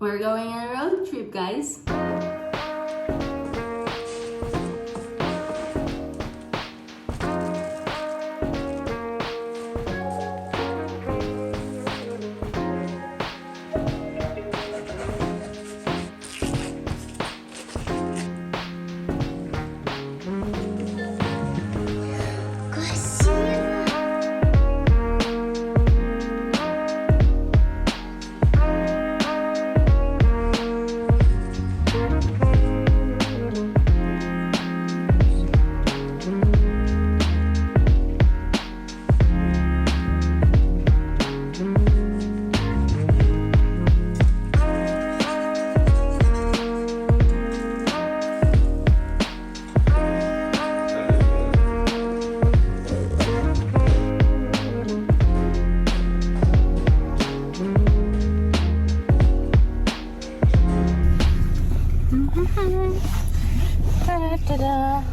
We're going on a road trip, guys. Та-да.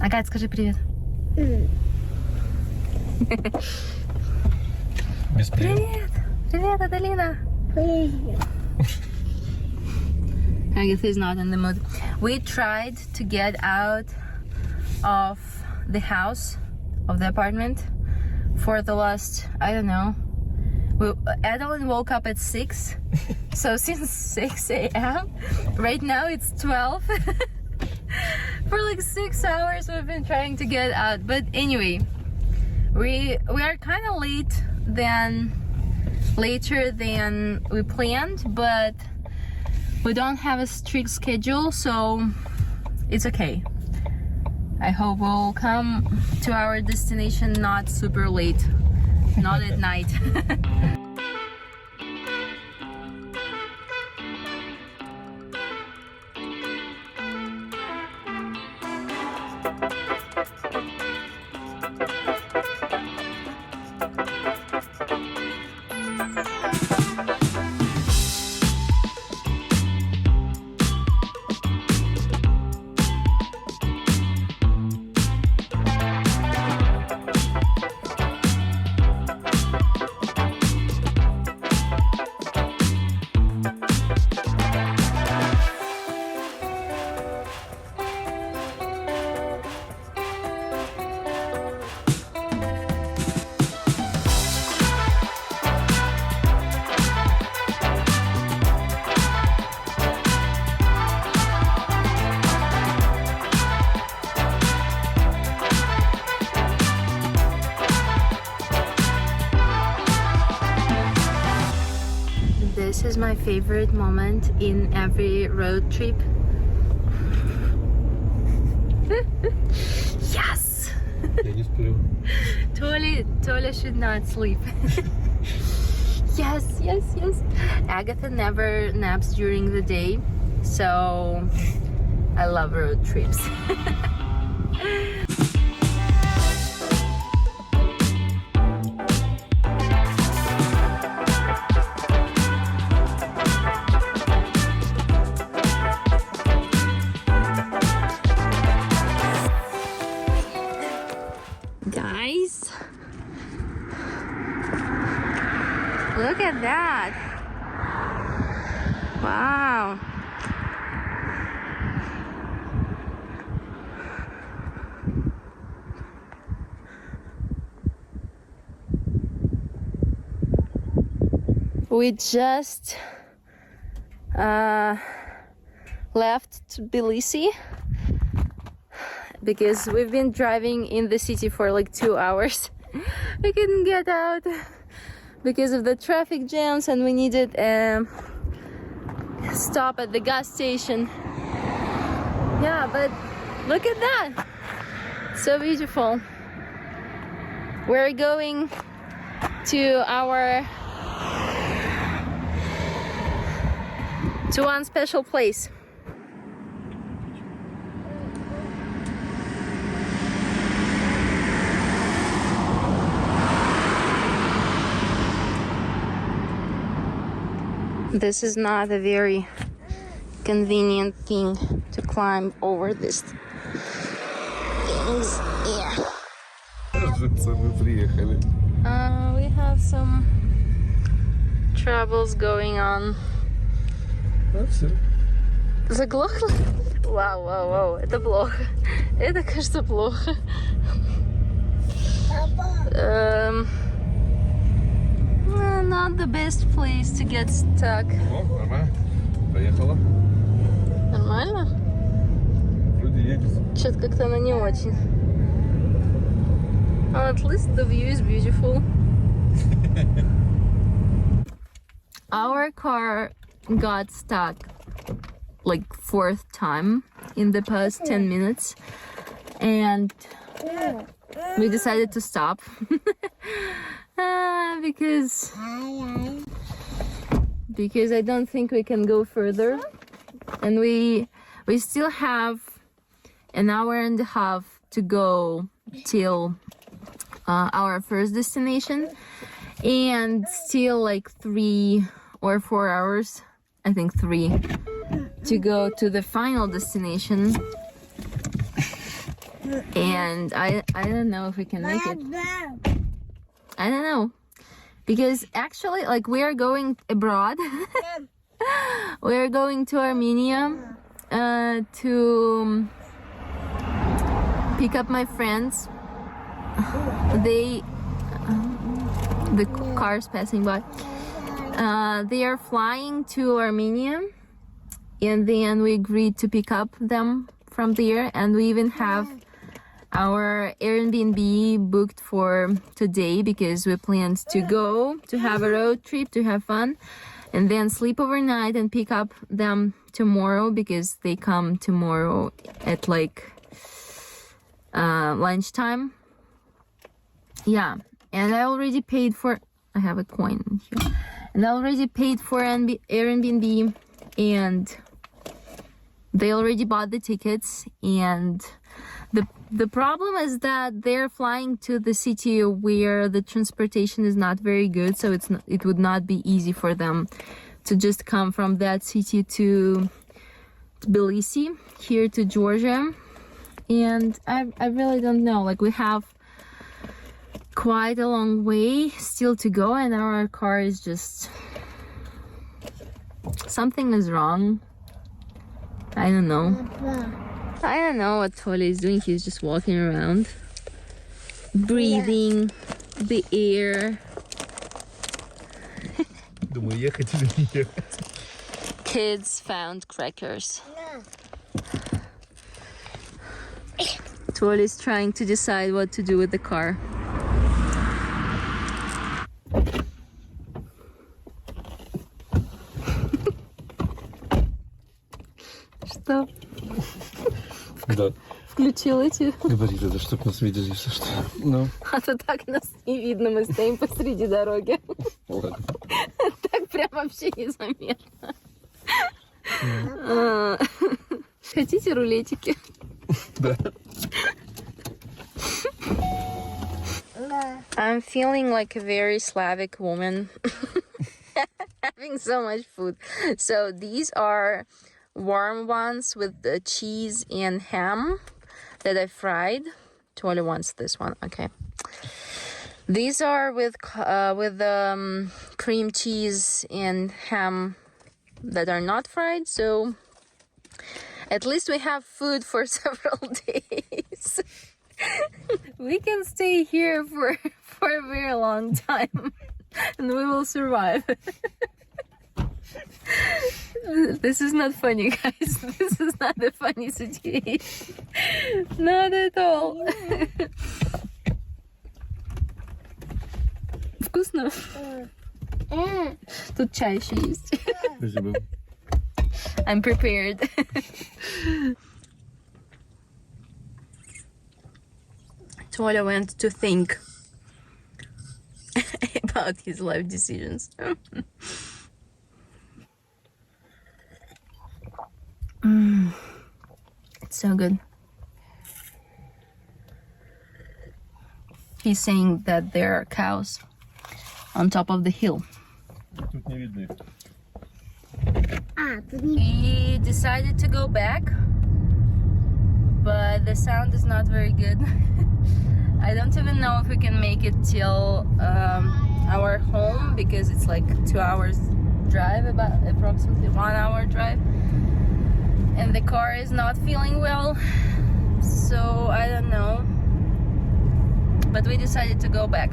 Агат, скажи привет. Привет! Привет, Аделина! Agatha is not in the mood. We tried to get out of the house, of the apartment, for the last, I don't know. Adeline woke up at 6, so since 6 a.m. Right now it's 12. For like 6 hours we've been trying to get out, but anyway, we are kind of later than we planned, but we don't have a strict schedule, so it's okay. I hope we'll come to our destination not super late, not at night. This is my favorite moment in every road trip. Yes! Я не сплю. Toля should not sleep. Yes. Agatha never naps during the day, so I love road trips. Guys, look at that. Wow. We just left Tbilisi because we've been driving in the city for like 2 hours. We couldn't get out because of the traffic jams, and we needed a stop at the gas station. Yeah, but look at that, so beautiful. We're going to one special place. This is not a very convenient thing to climb over these things. Yeah. Кажется, мы приехали. We have some troubles going on. Заглохло? Вау, это плохо. Это, кажется, плохо. Not the best place to get stuck. О, нормально. Поехала. Нормально? Вроде едет. Что-то как-то она не очень. At least the view is beautiful. Our car got stuck like 4th time in the past 10 minutes, and we decided to stop because I don't think we can go further, and we still have an hour and a half to go till our first destination, and still like 3 or 4 hours, I think 3, to go to the final destination. And I don't know if we can make it. I don't know, because actually, like, we are going abroad. We are going to Armenia to pick up my friends. The cars passing by. They are flying to Armenia, and then we agreed to pick up them from there, and we even have our Airbnb booked for today because we planned to go to have a road trip, to have fun, and then sleep overnight and pick up them tomorrow because they come tomorrow at like lunchtime. Yeah, and I already paid for, I have a coin here, and I already paid for Airbnb, and they already bought the tickets, and the problem is that they're flying to the city where the transportation is not very good, so it would not be easy for them to just come from that city to Tbilisi, here to Georgia. And I really don't know, like, we have quite a long way still to go, and our car is just, something is wrong. I don't know. I don't know what Toля is doing. He's just walking around, breathing the air. Думаю, ехать или не ехать. Kids found crackers. Tola is trying to decide what to do with the car. Что? Да. Включил эти? Говорит, это чтоб нас видели, если что. Ну. А то так нас не видно, мы стоим посреди дороги. Ладно. Так прям вообще незаметно. Хотите рулетики? Да. I'm feeling like a very Slavic woman. Having so much food. So these are warm ones with the cheese and ham that I fried. Tola wants this one. Okay. These are with cream cheese and ham that are not fried. So at least we have food for several days. We can stay here for a very long time, and we will survive. This is not funny, guys. This is not a funny situation. Not at all. Вкусно? Тут чай еще есть. Спасибо. I'm prepared. Tola went to think about his life decisions. It's so good. He's saying that there are cows on top of the hill. Тут не видно их. We decided to go back, but the sound is not very good. I don't even know if we can make it till our home, because it's like 2 hours drive, about approximately 1 hour drive, and the car is not feeling well, so I don't know, but we decided to go back.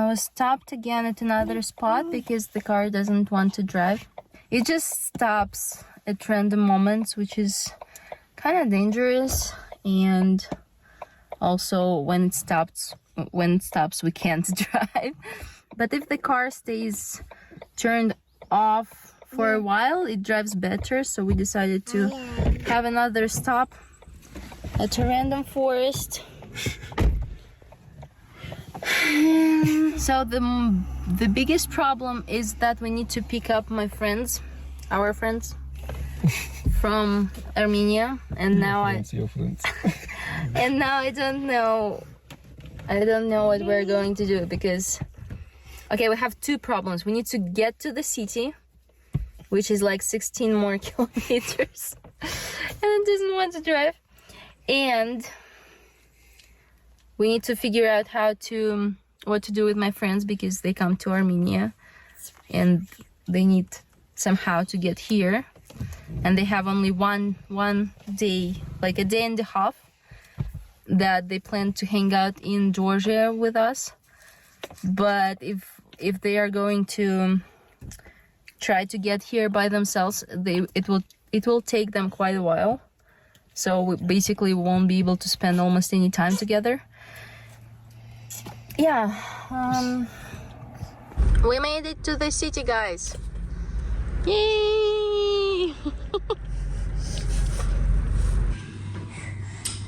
We stopped again at another spot because the car doesn't want to drive. It just stops at random moments, which is kind of dangerous, and also when it stops we can't drive. But if the car stays turned off for a while, it drives better, so we decided to have another stop at a random forest. So the biggest problem is that we need to pick up our friends from Armenia, and now Your friends. and now I don't know what we're going to do, because okay, we have two problems. We need to get to the city, which is like 16 more kilometers, and it doesn't want to drive, and we need to figure out what to do with my friends, because they come to Armenia and they need somehow to get here, and they have only one day, like a day and a half, that they plan to hang out in Georgia with us. But if they are going to try to get here by themselves, it will take them quite a while, so we basically won't be able to spend almost any time together. Yeah, we made it to the city, guys. Yay!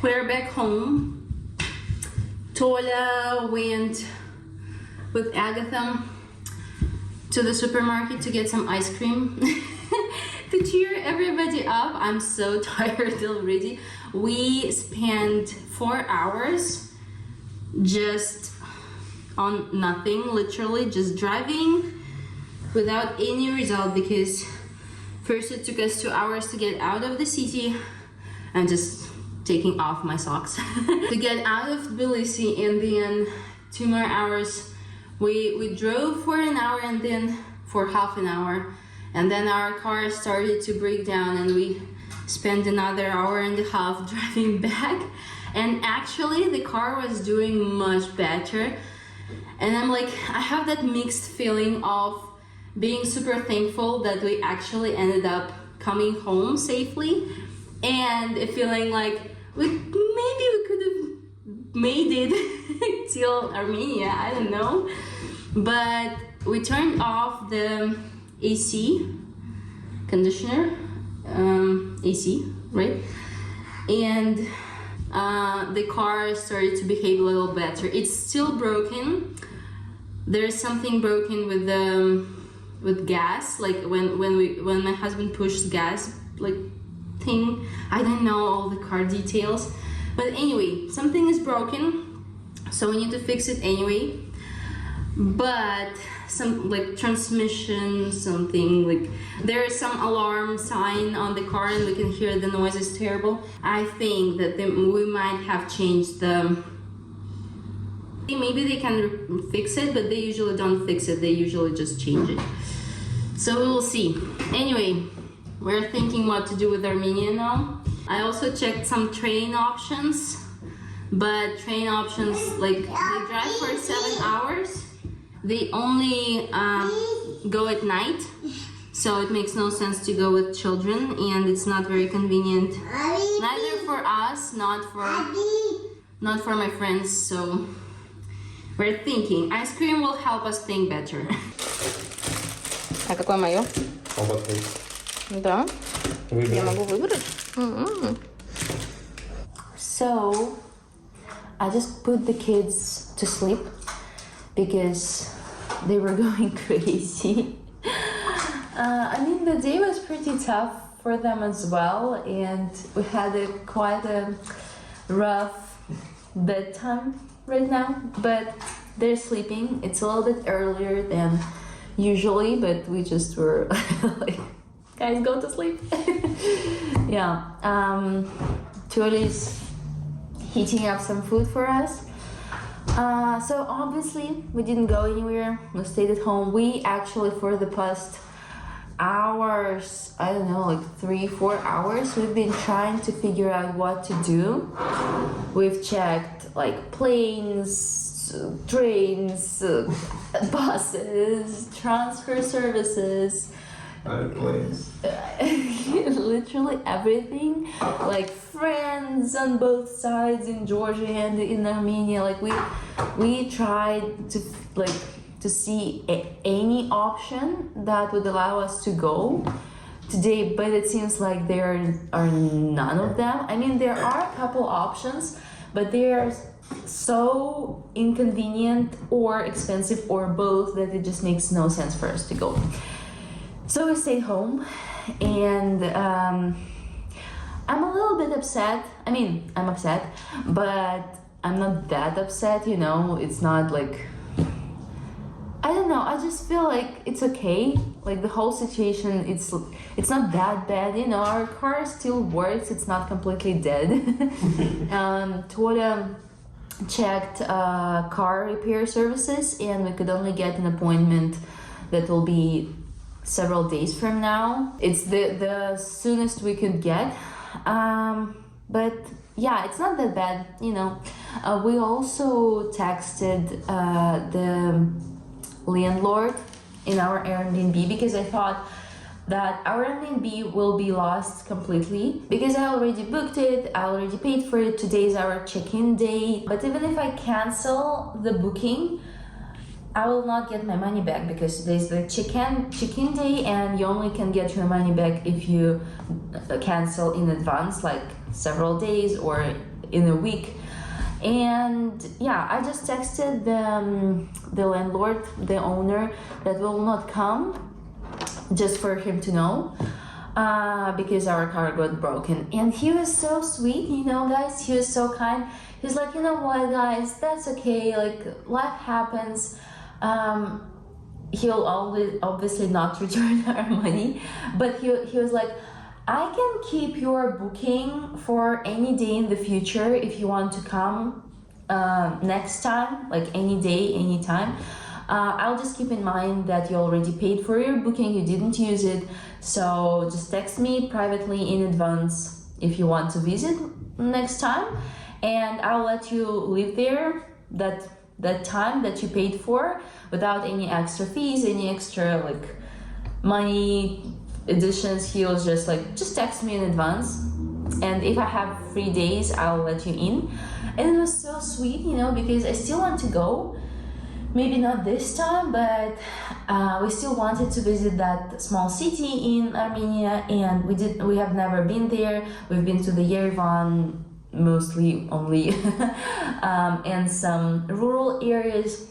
We're back home. Tola went with Agatha to the supermarket to get some ice cream. To cheer everybody up, I'm so tired already. We spent 4 hours just on nothing, literally just driving without any result, because first it took us 2 hours to get out of the city. I'm just taking off my socks to get out of Tbilisi, and then 2 more hours. We drove for an hour and then for half an hour, and then our car started to break down, and we spent another hour and a half driving back. And actually the car was doing much better, and I'm like, I have that mixed feeling of being super thankful that we actually ended up coming home safely, and a feeling like maybe we could have made it till Armenia, I don't know. But we turned off the AC conditioner, AC, right? And the car started to behave a little better. It's still broken. There's something broken with gas, like when my husband pushed gas, like thing. I don't know all the car details, but anyway, something is broken, so we need to fix it anyway. But some like transmission, something like there is some alarm sign on the car, and we can hear the noise is terrible. I think that we might have changed the. Maybe they can fix it, but they usually don't fix it. They usually just change it. So we'll see. Anyway, we're thinking what to do with Armenia now. I also checked some train options, but train options, like, they drive for 7 hours. They only go at night, so it makes no sense to go with children, and it's not very convenient, neither for us, not for my friends. So we're thinking ice cream will help us think better. А какое моё? Да. Я могу выбрать. So I just put the kids to sleep because they were going crazy. I mean, the day was pretty tough for them as well, and we had quite a rough bedtime right now, but they're sleeping. It's a little bit earlier than usually, but we just were like guys, go to sleep. Yeah, Tuoli's heating up some food for us. So obviously we didn't go anywhere, we stayed at home. We actually, for the past hours, I don't know, like 3-4 hours, we've been trying to figure out what to do. We've checked like planes, trains, buses, transfer services, Airplanes. literally everything, like friends on both sides in Georgia and in Armenia. Like we tried to see any option that would allow us to go today, but it seems like there are none of them. I mean, there are a couple options, but they are so inconvenient or expensive or both that it just makes no sense for us to go. So we stayed home, and I'm a little bit upset. I mean, I'm upset, but I'm not that upset, you know. It's not like, I don't know, I just feel like it's okay. Like the whole situation, it's not that bad, you know. Our car still works, it's not completely dead. Toda checked car repair services, and we could only get an appointment that will be several days from now. It's the soonest we could get, but yeah, it's not that bad, you know. We also texted the landlord in our Airbnb, because I thought that our Airbnb will be lost completely, because I already booked it, I already paid for it. Today is our check-in day, but even if I cancel the booking, I will not get my money back, because today's the check-in day, and you only can get your money back if you cancel in advance, like several days or in a week. And yeah, I just texted the landlord, the owner, that will not come, just for him to know, because our car got broken. And he was so sweet, you know, guys. He was so kind. He's like, you know what, guys, that's okay, like life happens. He'll obviously not return our money, but he was like, I can keep your booking for any day in the future if you want to come next time, like any day, any time. I'll just keep in mind that you already paid for your booking, you didn't use it, so just text me privately in advance if you want to visit next time, and I'll let you live there that time that you paid for without any extra fees, any extra like money additions. He was just like, just text me in advance, and if I have 3 days, I'll let you in. And it was so sweet, you know, because I still want to go. Maybe not this time, but we still wanted to visit that small city in Armenia, and we have never been there. We've been to the Yerevan mostly only, and some rural areas,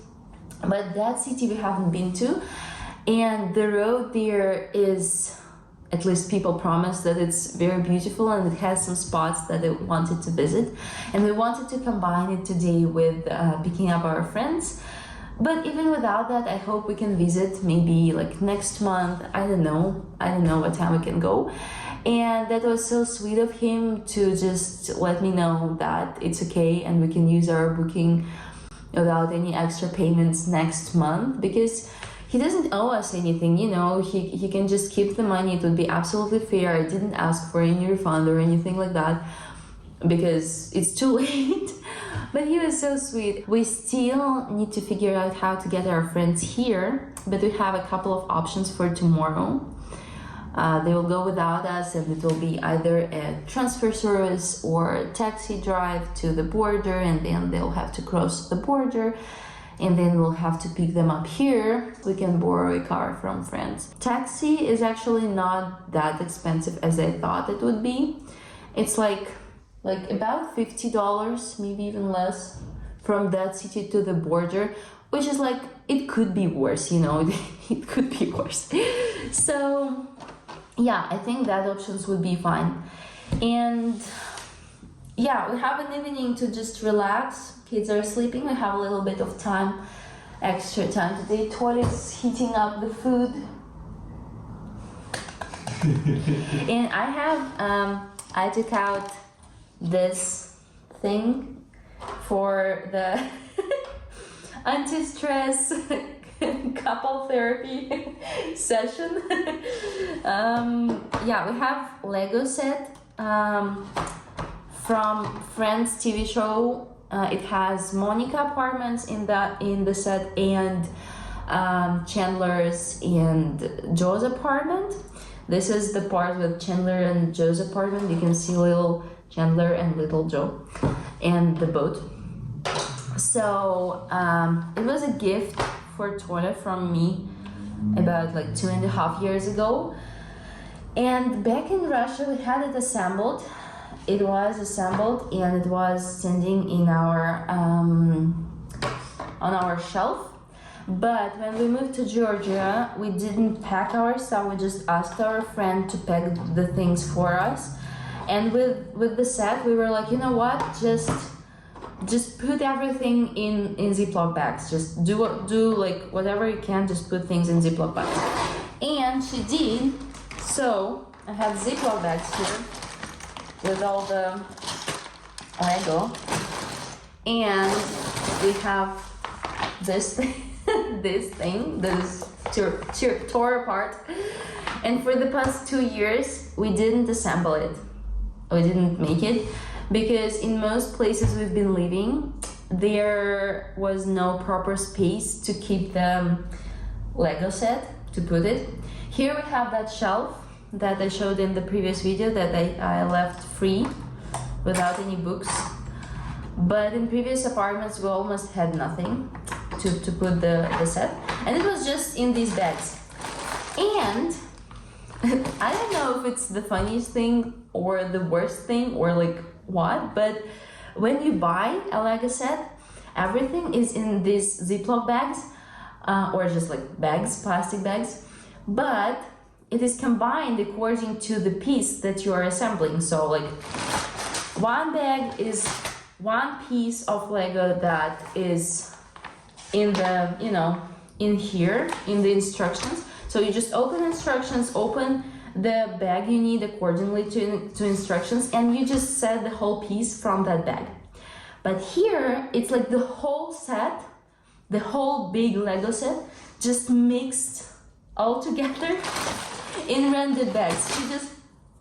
but that city we haven't been to. And the road there is, at least people promise that it's very beautiful, and it has some spots that they wanted to visit, and we wanted to combine it today with picking up our friends. But even without that, I hope we can visit maybe like next month. I don't know what time we can go. And that was so sweet of him to just let me know that it's okay and we can use our booking without any extra payments next month, because he doesn't owe us anything, you know. He can just keep the money. It would be absolutely fair. I didn't ask for any refund or anything like that, because it's too late. But he was so sweet. We still need to figure out how to get our friends here, but we have a couple of options for tomorrow. They will go without us, and it will be either a transfer service or a taxi drive to the border, and then they'll have to cross the border, and then we'll have to pick them up here. We can borrow a car from friends. Taxi is actually not that expensive as I thought it would be. It's like about $50, maybe even less, from that city to the border, which is like, it could be worse, you know. It could be worse. So yeah, I think that options would be fine. And yeah, we have an evening to just relax. Kids are sleeping. We have a little bit of time, extra time today. Toilet is heating up the food. And I took out this thing for the anti-stress couple therapy session. Yeah, we have Lego set from Friends TV show. It has Monica apartments in the set, and Chandler's and Joe's apartment. This is the part with Chandler and Joe's apartment. You can see little Chandler and little Joe and the boat. So it was a gift for Tola from me about like 2.5 years ago. And back in Russia, we had it assembled. It was assembled and it was sitting in our on our shelf. But when we moved to Georgia, we didn't pack our stuff. We just asked our friend to pack the things for us. And with the set, we were like, you know what? Just put everything in Ziploc bags. Just do like whatever you can. Just put things in Ziploc bags. And she did. So I have Ziploc bags here with all the Lego, and we have this thing, this tore apart. And for the past 2 years, we didn't assemble it. We didn't make it because in most places we've been living, there was no proper space to keep the Lego set, to put it. Here we have that shelf that I showed in the previous video that I left free without any books. But in previous apartments we almost had nothing to put the set, and it was just in these bags. And I don't know if it's the funniest thing or the worst thing or like what, but when you buy a Lego set, everything is in these Ziploc bags or just like bags, plastic bags, but it is combined according to the piece that you are assembling. So like one bag is one piece of Lego that is in the, you know, in here, in the instructions. So you just open instructions, open the bag you need accordingly to instructions, and you just set the whole piece from that bag. But here, it's like the whole set, the whole big Lego set, just mixed all together in random bags. You just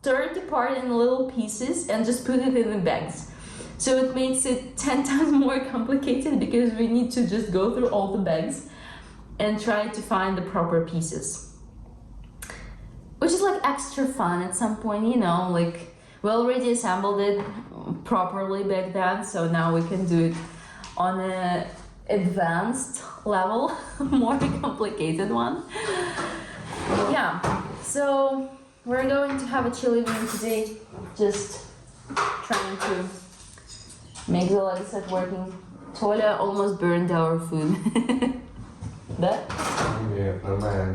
tear it apart in little pieces and just put it in the bags. So it makes it 10 times more complicated because we need to just go through all the bags and try to find the proper pieces. Which is like extra fun at some point, you know, like we already assembled it properly back then, so now we can do it on an advanced level, more complicated one. Yeah, so we're going to have a chill evening today, just trying to make the Lego set working. Toля almost burned our food. Да? Нет, нормально.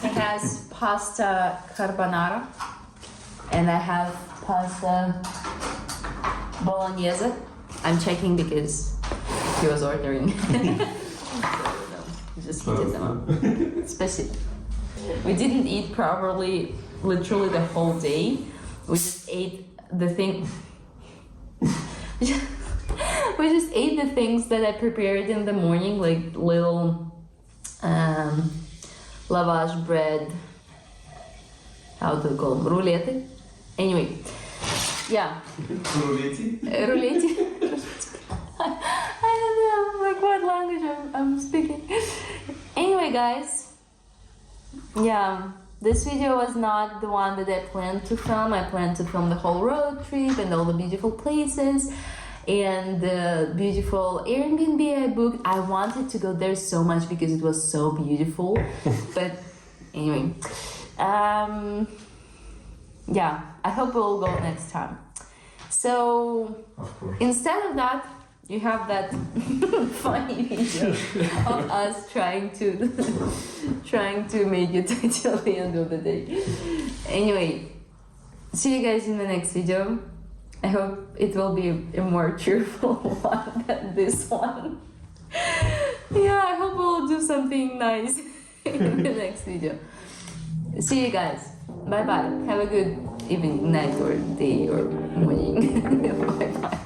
It has pasta carbonara, and I have pasta bolognese. I'm checking because he was ordering. Just heated them up. Спасибо. We didn't eat properly literally the whole day. We just ate the thing. We just ate the things that I prepared in the morning, like little lavash bread. How do you call them? Roulette. Anyway, yeah. Roulette. I don't know, like what language I'm speaking. Anyway, guys. Yeah, this video was not the one that I planned to film. I planned to film the whole road trip and all the beautiful places and the beautiful Airbnb I booked. I wanted to go there so much because it was so beautiful. But anyway, yeah, I hope we'll go next time. So instead of that, you have that funny video of us trying to make it till the end of the day. Anyway, see you guys in the next video. I hope it will be a more cheerful one than this one. Yeah, I hope we'll do something nice. in the next video. See you guys. Bye bye. Have a good evening, night, or day, or morning. Bye bye.